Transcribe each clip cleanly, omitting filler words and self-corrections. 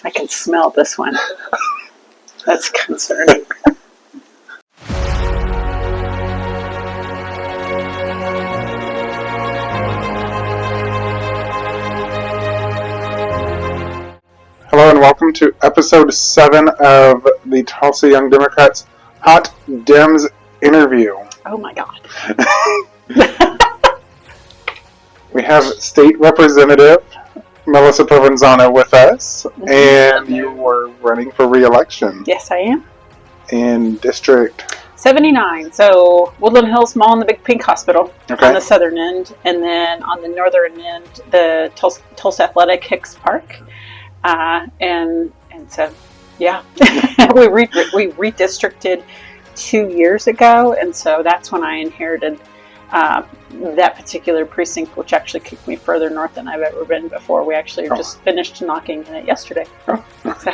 I can smell this one. That's concerning. Hello and welcome to episode 7 of the Tulsa Young Democrats Hot Dems interview. Oh my God. We have State Representative Melissa Provenzano with us, and you were running for re-election. Yes, I am. In District 79. So Woodland Hills Mall and the Big Pink Hospital Okay. on the southern end, and then on the northern end, the Tulsa Athletic Hicks Park. And so, yeah, we redistricted 2 years ago, and so that's when I inherited that particular precinct, which actually kicked me further north than I've ever been before. We actually just finished knocking it yesterday. Oh. So,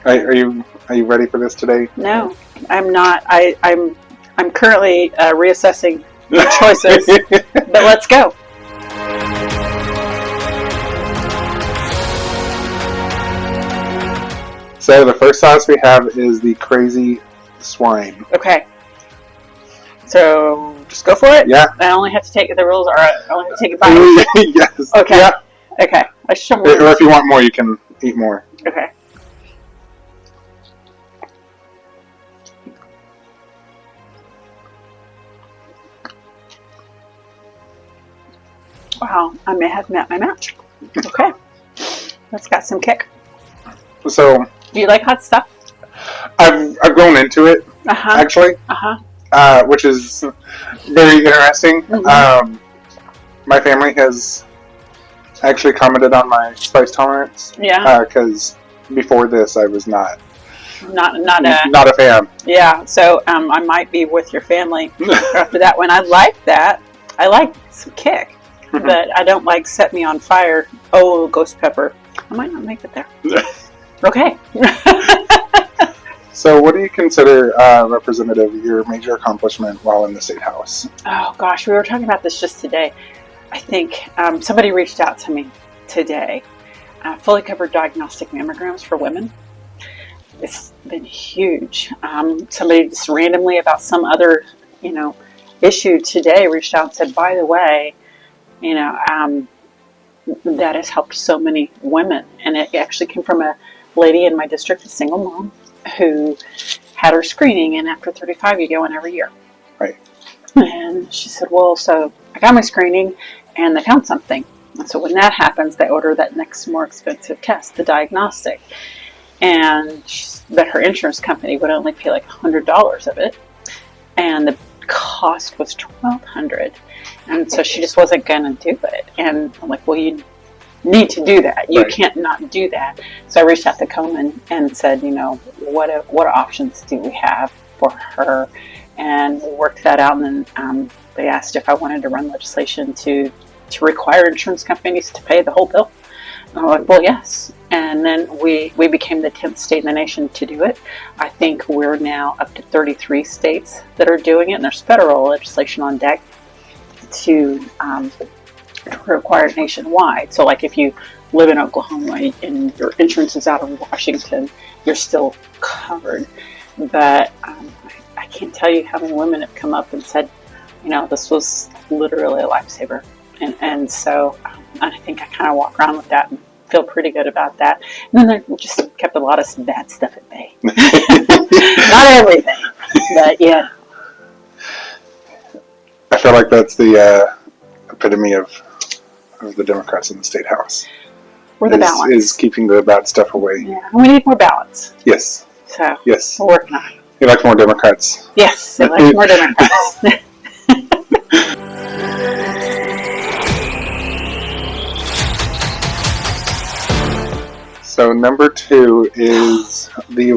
Are you ready for this today? no, I'm not. I'm currently reassessing my choices, but let's go. So the first sauce we have is the crazy swine. Okay. So just go for it. Yeah. I only have to take the rules. All right. I only have to take a bite. Yes. Okay. Yeah. Okay. I should. Or if you want more, you can eat more. Okay. Wow. I may have met my match. Okay. That's got some kick. So Do you like hot stuff? I've grown into it actually, which is very interesting. Mm-hmm. My family has actually commented on my spice tolerance. Yeah. Because before this, I was not a a fan. Yeah. So I might be with your family after that one. I like that. I like some kick, but I don't like set me on fire. Oh, ghost pepper. I might not make it there. Okay. So what do you consider, Representative, your major accomplishment while in the State House? Oh, gosh. We were talking about this just today. I think somebody reached out to me today. Fully covered diagnostic mammograms for women. It's been huge. Somebody just randomly about some other, issue today reached out and said, by the way, that has helped so many women. And it actually came from a lady in my district, a single mom, who had her screening, and after 35 you go in every year. Right. And she said, well, so I got my screening and they found something. And so when that happens, they order that next more expensive test, the diagnostic. But her insurance company would only pay like $100 of it. And the cost was $1,200. And so she just wasn't going to do it. And I'm like, well, you need to do that. You can't not do that. So I reached out to Komen and said, what options do we have for her? And we worked that out. And then they asked if I wanted to run legislation to require insurance companies to pay the whole bill. And I'm like, well, yes. And then we became the 10th state in the nation to do it. I think we're now up to 33 states that are doing it. And there's federal legislation on deck to require it nationwide. So like if you live in Oklahoma and your insurance is out of Washington, you're still covered. But I can't tell you how many women have come up and said, this was literally a lifesaver. And so I think I kind of walk around with that and feel pretty good about that. And then they just kept a lot of bad stuff at bay. Not everything, but yeah. I feel like that's the epitome of the Democrats in the State House. We're the balance. Is keeping the bad stuff away. Yeah, we need more balance. Yes. So yes, we're working on it. You like more Democrats? Yes, I like more Democrats. So number 2 is the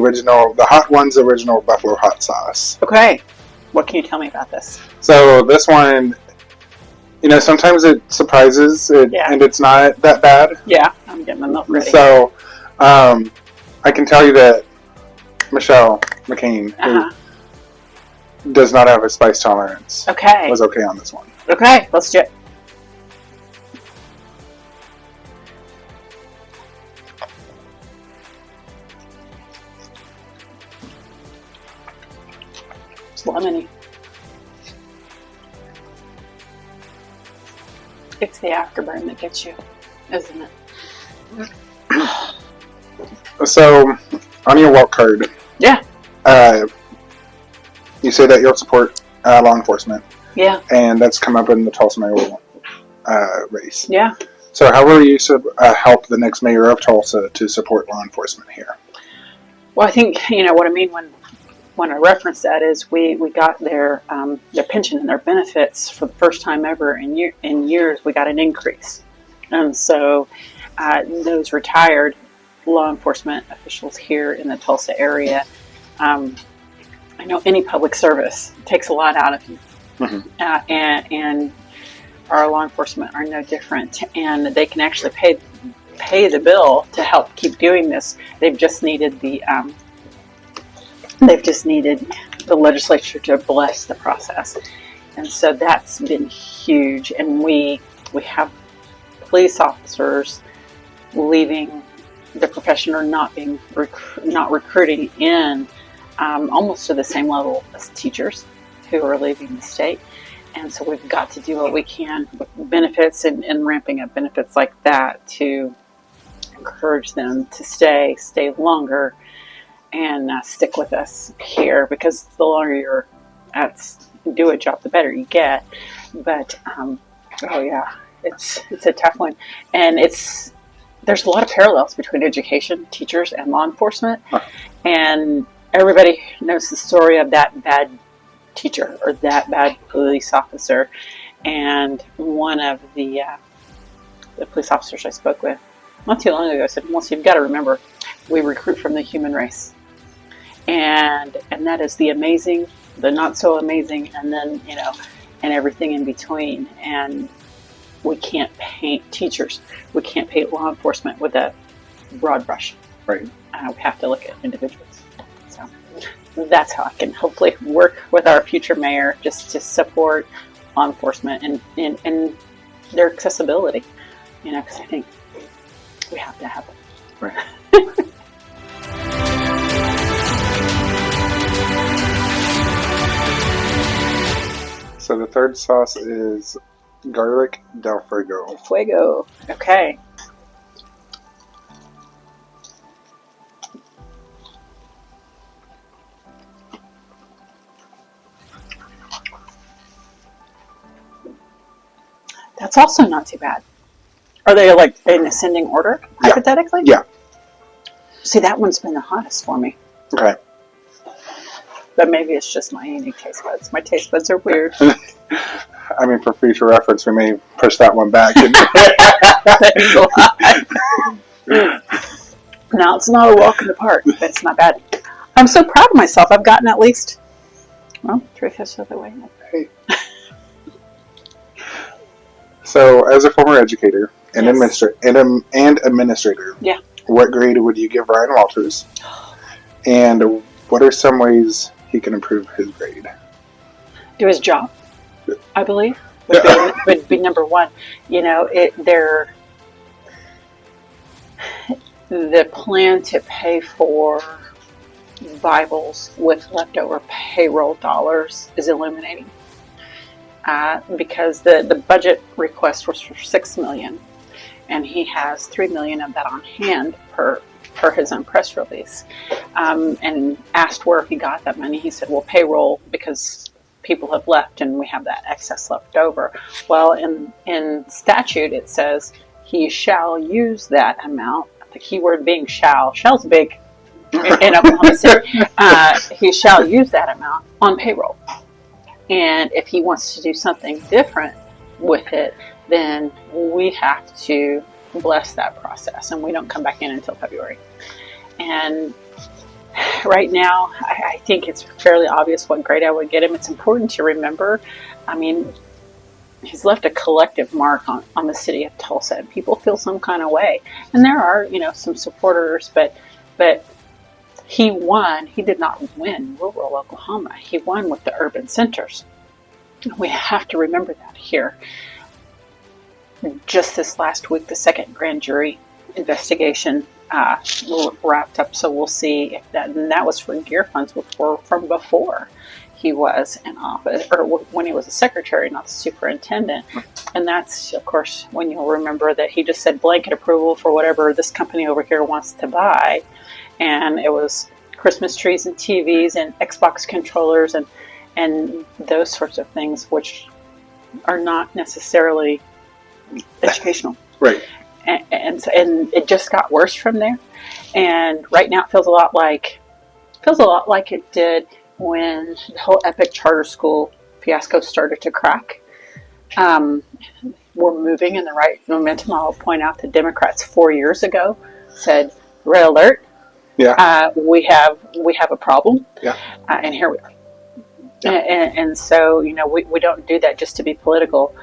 Hot Ones original buffalo hot sauce. Okay. What can you tell me about this? So this one, sometimes it surprises and it's not that bad. Yeah, I'm getting my milk ready. So I can tell you that Michelle McCain, who does not have a spice tolerance, was okay on this one. Okay, let's do it. lemony. It's the afterburn that gets you, isn't it? So, on your walk card, yeah, you say that you'll support law enforcement. Yeah. And that's come up in the Tulsa mayoral race. Yeah. So how will you help the next mayor of Tulsa to support law enforcement here? Well, I think, what I mean when I reference that is we got their pension and their benefits for the first time ever in years. We got an increase. And so those retired law enforcement officials here in the Tulsa area, I know any public service takes a lot out of you. Mm-hmm. And our law enforcement are no different. And they can actually pay the bill to help keep doing this. They've just needed the legislature to bless the process. And so that's been huge. And we have police officers leaving the profession or not recruiting in almost to the same level as teachers who are leaving the state. And so we've got to do what we can with benefits and ramping up benefits like that to encourage them to stay longer and stick with us here, because the longer you're do a job, the better you get. But it's a tough one, and there's a lot of parallels between education, teachers, and law enforcement. And everybody knows the story of that bad teacher or that bad police officer. And one of the police officers I spoke with not too long ago said, well, so you've got to remember, we recruit from the human race. And that is the amazing, the not so amazing, and then, and everything in between. And we can't paint teachers, we can't paint law enforcement with a broad brush. Right. We have to look at individuals. So that's how I can hopefully work with our future mayor, just to support law enforcement and their accessibility, because I think we have to have it. Right. So the third sauce is garlic del fuego. Fuego. Okay. That's also not too bad. Are they like in ascending order, hypothetically? Yeah. See, that one's been the hottest for me. Okay. But maybe it's just my unique taste buds. My taste buds are weird. I mean, for future reference, we may push that one back. Now, it's not a walk in the park, but it's not bad. I'm so proud of myself. I've gotten at least, 3/5 of the way. Hey. So, as a former educator and administrator, yeah, what grade would you give Ryan Walters? And what are some ways he can improve his grade? Do his job, I believe, would be number one. The plan to pay for Bibles with leftover payroll dollars is illuminating. Because the budget request was for $6 million, and he has $3 million of that on hand per his own press release. And asked where he got that money. He said, well, payroll, because people have left and we have that excess left over. Well, in statute it says he shall use that amount. The key word being shall. Shall's big in Oklahoma City. He shall use that amount on payroll. And if he wants to do something different with it, then we have to bless that process, and we don't come back in until February. And right now, I think it's fairly obvious what grade I would get him. It's important to remember, he's left a collective mark on the city of Tulsa, and people feel some kind of way. And there are, some supporters, but he won. He did not win rural Oklahoma. He won with the urban centers. We have to remember that here. Just this last week, the second grand jury investigation wrapped up, so we'll see if that was for gear funds from before he was in office, or when he was a secretary, not the superintendent. And that's, of course, when you'll remember that he just said blanket approval for whatever this company over here wants to buy. And it was Christmas trees and TVs and Xbox controllers and those sorts of things, which are not necessarily educational. Right. And it just got worse from there. And right now it feels a lot like it did when the whole Epic charter school fiasco started to crack. We're moving in the right momentum. I'll point out the Democrats 4 years ago said, "Red alert! Yeah, we have a problem." Yeah, and here we are. Yeah. And so we don't do that just to be political.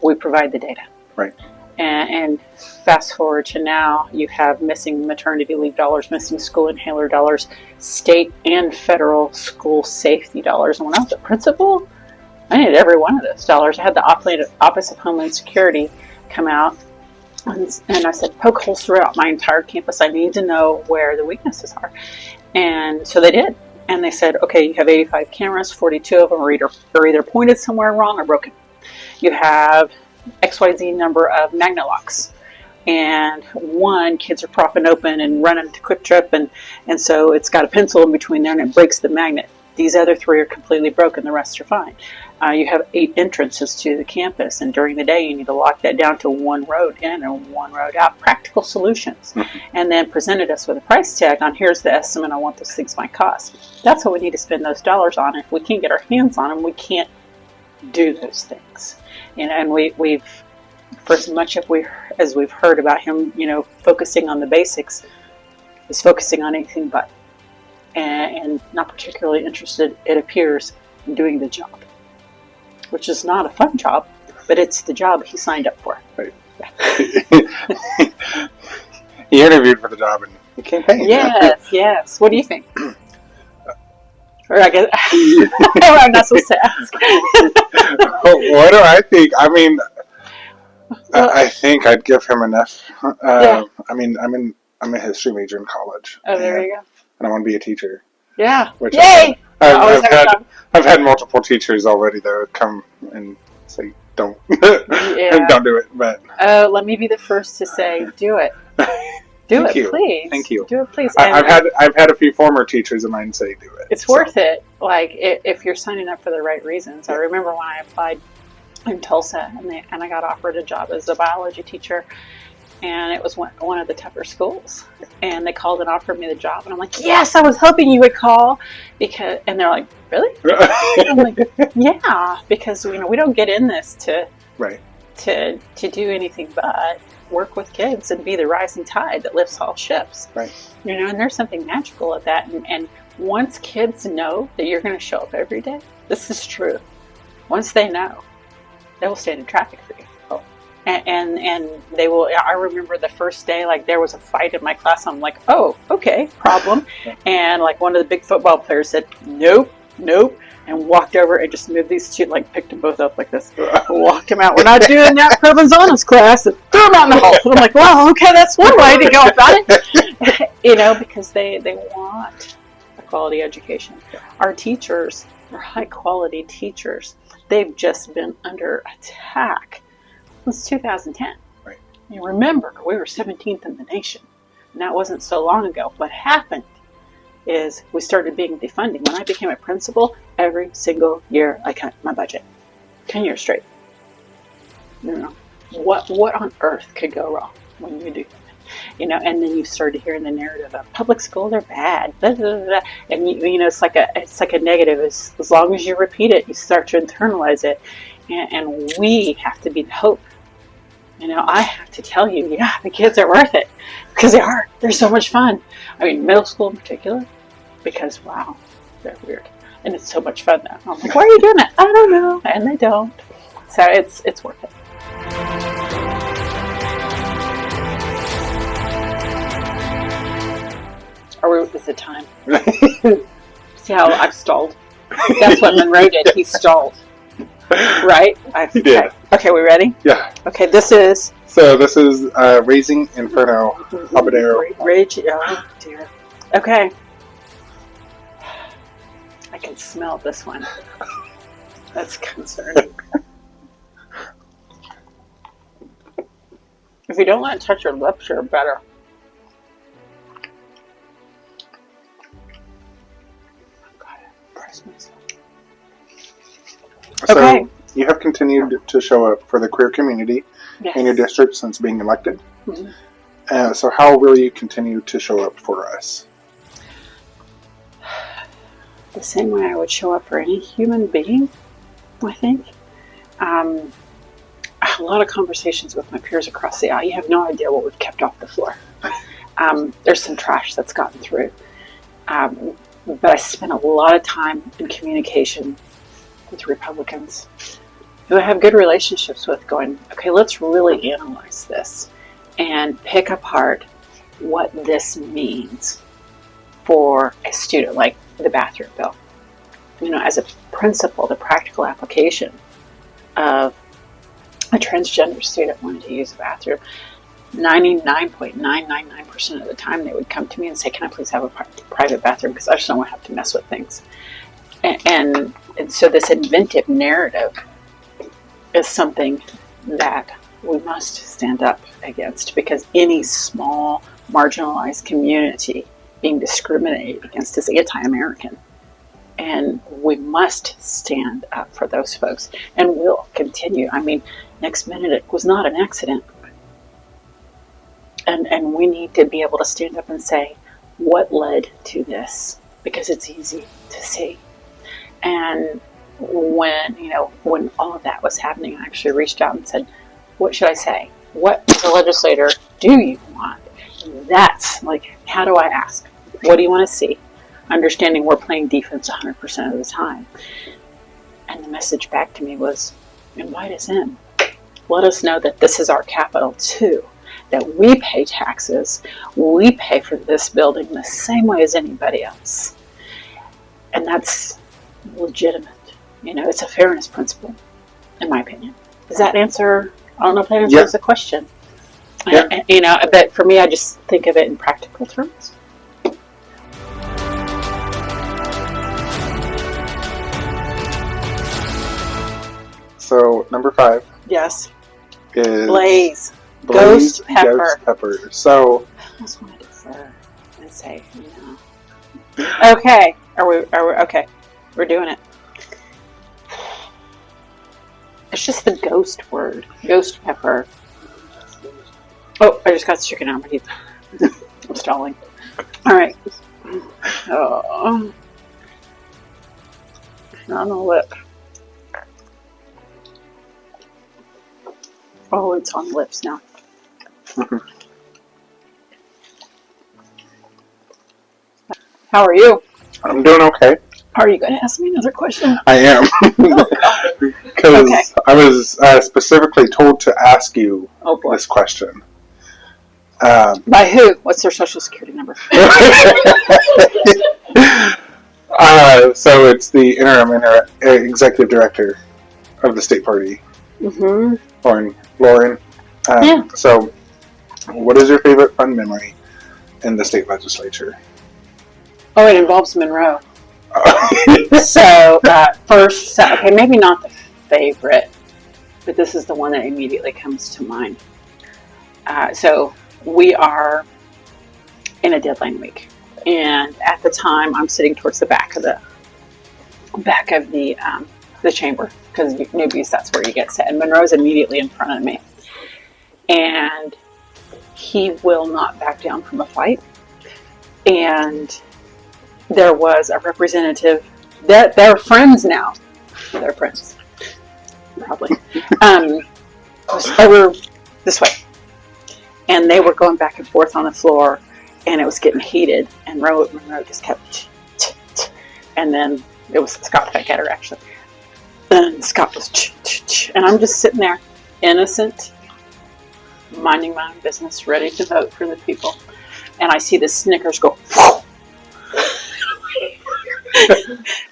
We provide the data. Right. And fast forward to now, you have missing maternity leave dollars, missing school inhaler dollars, state and federal school safety dollars. And when I was a principal, I needed every one of those dollars. I had the Office of Homeland Security come out, and I said, poke holes throughout my entire campus. I need to know where the weaknesses are. And so they did. And they said, okay, you have 85 cameras, 42 of them are either pointed somewhere wrong or broken. You have XYZ number of magnet locks, and kids are propping open and running to Quick Trip, and so it's got a pencil in between there and it breaks the magnet. These other 3 are completely broken, the rest are fine. You have 8 entrances to the campus, and during the day you need to lock that down to 1 road in and 1 road out. Practical solutions. And then presented us with a price tag on, here's the estimate on what those things might cost. That's what we need to spend those dollars on. If we can't get our hands on them, we can't do those things. And we've, for as much as we've heard about him, focusing on the basics, is focusing on anything but, and not particularly interested, it appears, in doing the job, which is not a fun job, but it's the job he signed up for. Right. He interviewed for the job and he campaigned. Yes. What do you think? Or I guess I'm not supposed to ask. What do I think? I mean, I think I'd give him an F. I mean, I'm a history major in college. Oh, there you go. And I want to be a teacher. Yeah. Which Yay! I've had multiple teachers already that would come and say, don't. Don't do it. But let me be the first to say, do it. Do it, please. Thank you. Do it, please. I've had a few former teachers of mine say do it. It's worth it. Like if you're signing up for the right reasons. I remember when I applied in Tulsa and I got offered a job as a biology teacher, and it was one of the tougher schools. And they called and offered me the job, and I'm like, yes, I was hoping you would call, and they're like, really? I'm like, yeah, because we don't get in this to do anything but work with kids and be the rising tide that lifts all ships. Right. And there's something magical at that. And once kids know that you're going to show up every day, this is true. Once they know, they will stand in traffic for you. Oh. And they will. I remember the first day, like there was a fight in my class. I'm like, oh, okay, problem. And like one of the big football players said, nope, and walked over and just moved these 2, like picked them both up like this, walked them out. We're not doing that Provenzano's class, and threw them out in the hall. And I'm like, well, okay, that's one way to go about it. Because they want a quality education. Our teachers are high quality teachers. They've just been under attack since 2010. Right. Remember, we were 17th in the nation, and that wasn't so long ago. What happened is we started being defunding. When I became a principal, every single year I cut my budget. 10 years straight. What on earth could go wrong when you do that? And then you started hearing the narrative of public schools are bad. Blah, blah, blah. And it's like a negative. As long as you repeat it, you start to internalize it. And we have to be the hope. I have to tell you, the kids are worth it. Because they are. They're so much fun. I mean, middle school in particular. Because, wow, they're weird. And it's so much fun now. I'm like, why are you doing that? I don't know. And they don't. So it's worth it. Is it time? See how I've stalled? That's what Monroe did. He stalled. Right? He did. Okay, we ready? Yeah. Okay, this is Raising Inferno Habanero. Oh, dear. Okay. I can smell this one. That's concerning. If you don't let it touch your lips, you're better. So you have continued to show up for the queer community in your district since being elected. Mm-hmm. So how will you continue to show up for us? The same way I would show up for any human being, I think. I have a lot of conversations with my peers across the aisle. You have no idea what we've kept off the floor. There's some trash that's gotten through. But I spent a lot of time in communication with Republicans who I have good relationships with, going, okay, let's really analyze this and pick apart what this means for a student, like the bathroom bill. As a principle, the practical application of a transgender student wanting to use the bathroom, 99.999% of the time they would come to me and say, can I please have a private bathroom, because I just don't want to have to mess with things. And so this inventive narrative is something that we must stand up against, because any small marginalized community being discriminated against is anti-American. And we must stand up for those folks, and we'll continue. Next minute it was not an accident. And we need to be able to stand up and say what led to this, because it's easy to see. And when all of that was happening, I actually reached out and said, what should I say? What, as a legislator, do you want? And that's how do I ask? What do you want to see? Understanding we're playing defense 100% of the time. And the message back to me was, invite us in. Let us know that this is our capital too. That we pay taxes, we pay for this building the same way as anybody else. And that's legitimate. It's a fairness principle, in my opinion. Does that answer? I don't know if that answers the question. Yeah. But for me, I just think of it in practical terms. So, number 5. Yes. Is Blaze Ghost Pepper. So, I almost want to defer and say no. Okay. Are we okay? We're doing it. It's just the ghost word. Ghost pepper. Oh, I just got the chicken out of my teeth. I'm stalling. All right. Oh. On the lip. Oh, it's on the lips now. How are you? I'm doing okay. Are you going to ask me another question? I am. Because I was specifically told to ask you this question. By who? What's their social security number? So it's the interim executive director of the state party. Mm-hmm. Lauren. Yeah. So, what is your favorite fun memory in the state legislature? Oh, it involves Monroe. So, first, okay, maybe not the favorite, but this is the one that immediately comes to mind. So, we are in a deadline week, and at the time, I'm sitting towards the back of the chamber, because newbies, that's where you get set. And Monroe's immediately in front of me, and he will not back down from a fight. And there was a representative that they're friends now. They're friends, probably. Over this way, and they were going back and forth on the floor, and it was getting heated. And Monroe just kept, and then it was Scott Feckgetter actually. And Scott was, and I'm just sitting there, innocent, minding my own business, ready to vote for the people. And I see the Snickers go.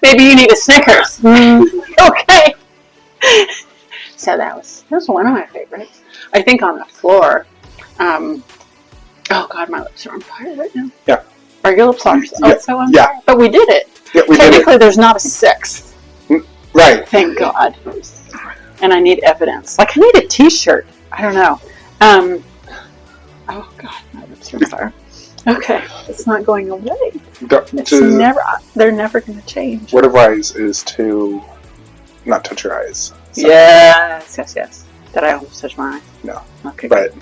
Maybe you need a Snickers. Okay. So that was one of my favorites. I think on the floor. Oh God, my lips are on fire right now. Yeah. Are your lips also on fire? Yeah. But we did it. Yeah, we technically, there's not a sixth. Right. Thank God. And I need evidence. Like, I need a T-shirt. I don't know. Oh God, my lips are on fire. Okay, it's not going away. They're never going to change. Word of wise is to not touch your eyes. So. Yes. Did I almost touch my eyes? No. Okay. But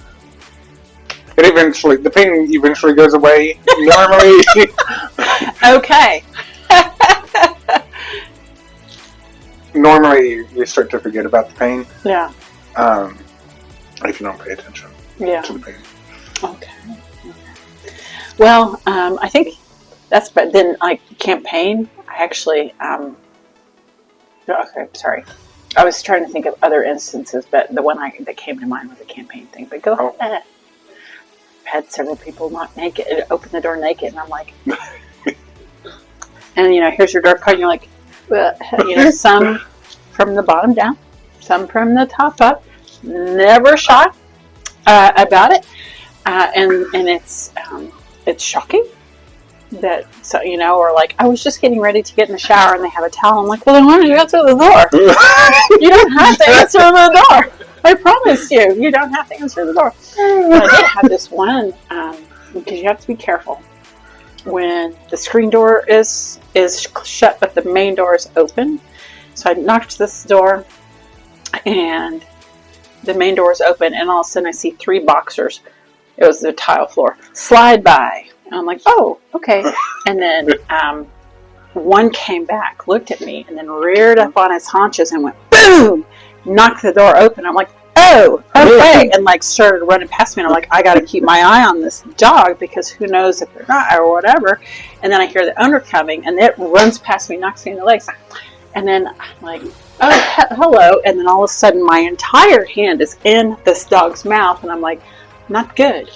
the pain eventually goes away. Normally. Okay. Normally, you start to forget about the pain. Yeah. If you don't pay attention. Yeah. To the pain. Okay. Well, I think that's. But then, like campaign, I actually. Okay, sorry. I was trying to think of other instances, but the one that came to mind was a campaign thing. But go ahead. I've had several people not naked, open the door naked, and I'm like, and here's your door card, and you're like, some from the bottom down, some from the top up, never shy about it, and it's shocking. That or like I was just getting ready to get in the shower and they have a towel. I'm like, well, then why don't you answer the door? You don't have to answer the door. I promise you don't have to answer the door. But I did have this one because you have to be careful when the screen door is shut, but the main door is open. So I knocked this door, and the main door is open, and all of a sudden I see 3 boxers. It was the tile floor. Slide by. And I'm like, oh, okay. And then one came back, looked at me, and then reared up on his haunches and went, boom! Knocked the door open. I'm like, oh, okay. And like started running past me. And I'm like, I got to keep my eye on this dog because who knows if they're not or whatever. And then I hear the owner coming, and it runs past me, knocks me in the legs. And then I'm like, oh, hello. And then all of a sudden, my entire hand is in this dog's mouth. And I'm like, not good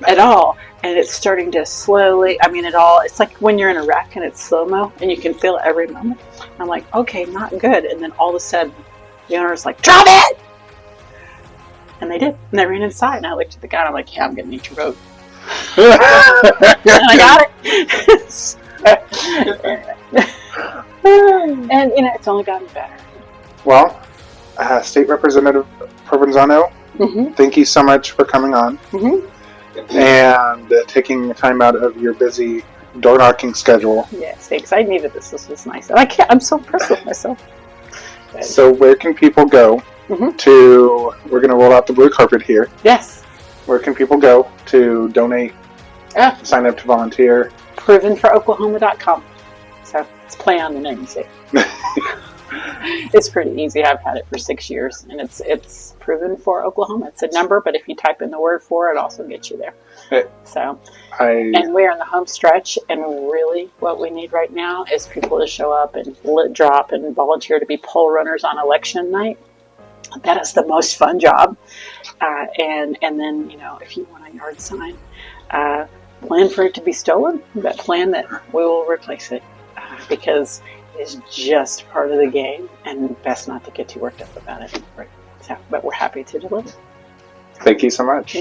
at all. And it's starting to slowly, it's like when you're in a wreck and it's slow-mo and you can feel it every moment. I'm like, okay, not good. And then all of a sudden, the owner's like, drop it! And they did. And they ran inside. And I looked at the guy and I'm like, yeah, I'm going to need your vote. And I got it. And, it's only gotten better. Well, State Representative Provenzano, thank you so much for coming on. And taking the time out of your busy door knocking schedule. Yes, thanks. I needed this. This was nice. And I'm so impressed with myself. So where can people go to, we're going to roll out the blue carpet here. Yes. Where can people go to donate, sign up to volunteer? Provenforoklahoma.com. So it's play on the name, you see. It's pretty easy. I've had it for 6 years, and it's Proven for Oklahoma. It's a number, but if you type in the word for, it also gets you there. And we're in the home stretch, and really what we need right now is people to show up and drop and volunteer to be poll runners on election night. That is the most fun job. And then, if you want a yard sign, plan for it to be stolen, but plan that we will replace it because is just part of the game, and best not to get too worked up about it. Right. So, but we're happy to deliver. Thank you so much.